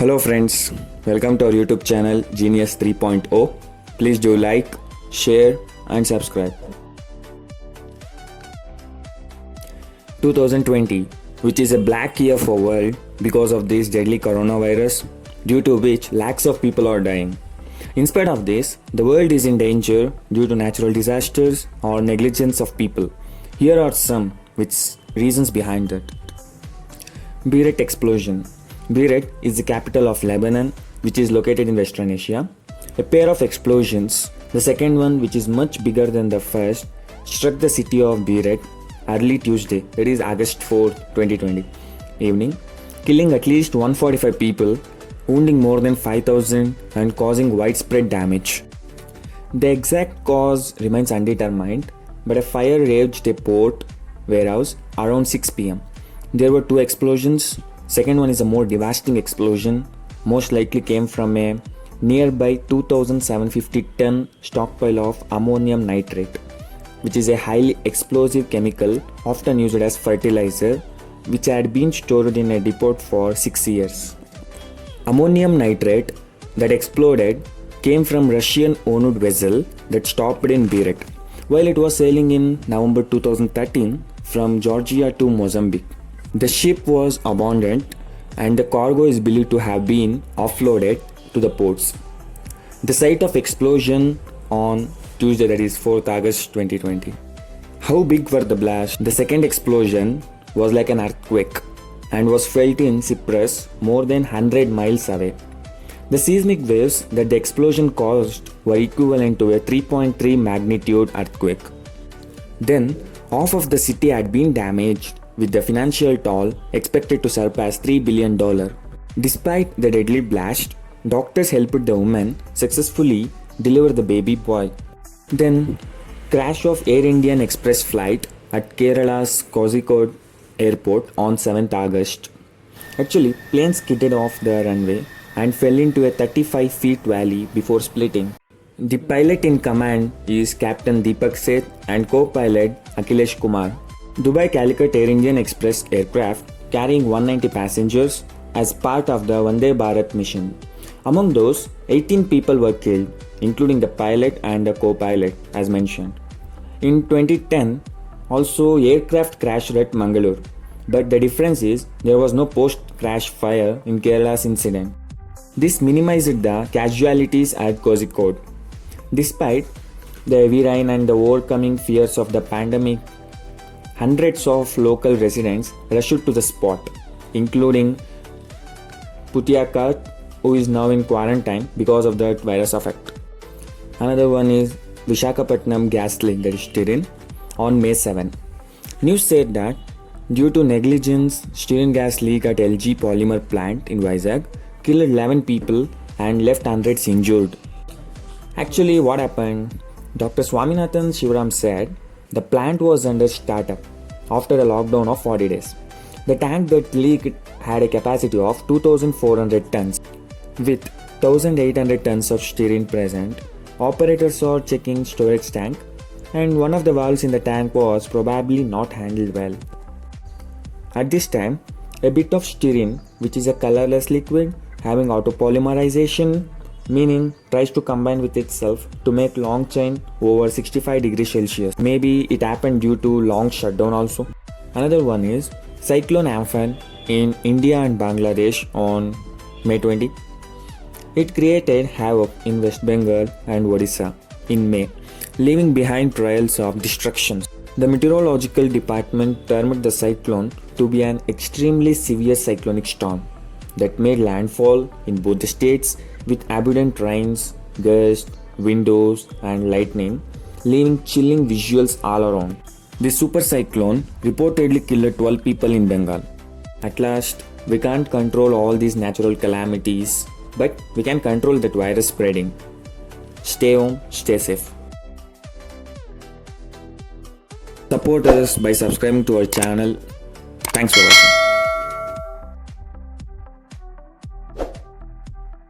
Hello friends, welcome to our YouTube channel Genius 3.0. Please do like, share and subscribe. 2020, which is a black year for world because of this deadly coronavirus, due to which lakhs of people are dying. In spite of this, the world is in danger due to natural disasters or negligence of people. Here are some reasons behind that. Beirut explosion. Beirut is the capital of Lebanon, which is located in Western Asia. A pair of explosions, the second one, which is much bigger than the first, struck the city of Beirut early Tuesday, that is August 4, 2020 evening, killing at least 145 people, wounding more than 5,000 and causing widespread damage. The exact cause remains undetermined, but a fire ravaged a port warehouse around 6 pm. There were two explosions. Second one is a more devastating explosion, most likely came from a nearby 2,750 ton stockpile of ammonium nitrate, which is a highly explosive chemical often used as fertilizer, which had been stored in a depot for 6 years. Ammonium nitrate that exploded came from Russian-owned vessel that stopped in Beirut while it was sailing in November 2013 from Georgia to Mozambique. The ship was abandoned and the cargo is believed to have been offloaded to the ports. The site of explosion on Tuesday, that is 4th August 2020. How big were the blasts? The second explosion was like an earthquake and was felt in Cyprus, more than 100 miles away. The seismic waves that the explosion caused were equivalent to a 3.3 magnitude earthquake. Then, half of the city had been damaged, with the financial toll expected to surpass $3 billion. Despite the deadly blast, doctors helped the woman successfully deliver the baby boy. Then, crash of Air Indian Express flight at Kerala's Kozhikode airport on 7th August. Actually, planes skidded off the runway and fell into a 35 feet valley before splitting. The pilot in command is Captain Deepak Seth and co-pilot Akhilesh Kumar. Dubai Calicut Air Indian Express aircraft carrying 190 passengers as part of the Vande Bharat mission. Among those, 18 people were killed, including the pilot and the co-pilot as mentioned. In 2010, also aircraft crashed at Mangalore, but the difference is there was no post-crash fire in Kerala's incident. This minimized the casualties at Kozhikode. Despite the heavy rain and the overcoming fears of the pandemic, hundreds of local residents rushed to the spot, including Putiakat, who is now in quarantine because of that virus effect. Another one is Visakhapatnam gas leak, that is Sterin, on May 7. News said that due to negligence, Sterin gas leak at LG polymer plant in Vizag killed 11 people and left hundreds injured. Actually, what happened? Dr. Swaminathan Shivaram said the plant was under startup after a lockdown of 40 days. The tank that leaked had a capacity of 2,400 tons. With 1,800 tons of stearin present, operators are checking storage tank and one of the valves in the tank was probably not handled well. At this time, a bit of stearin, which is a colorless liquid having autopolymerization, meaning tries to combine with itself to make long chain over 65 degrees Celsius. Maybe it happened due to long shutdown also. Another one is Cyclone Amphan in India and Bangladesh on May 20. It created havoc in West Bengal and Odisha in May, leaving behind trails of destruction. The meteorological department termed the cyclone to be an extremely severe cyclonic storm that made landfall in both the states with abundant rains, gusts, windows and lightning, leaving chilling visuals all around. This super cyclone reportedly killed 12 people in Bengal. At last, we can't control all these natural calamities, but we can control that virus spreading. Stay home, stay safe. Support us by subscribing to our channel. Thanks for watching.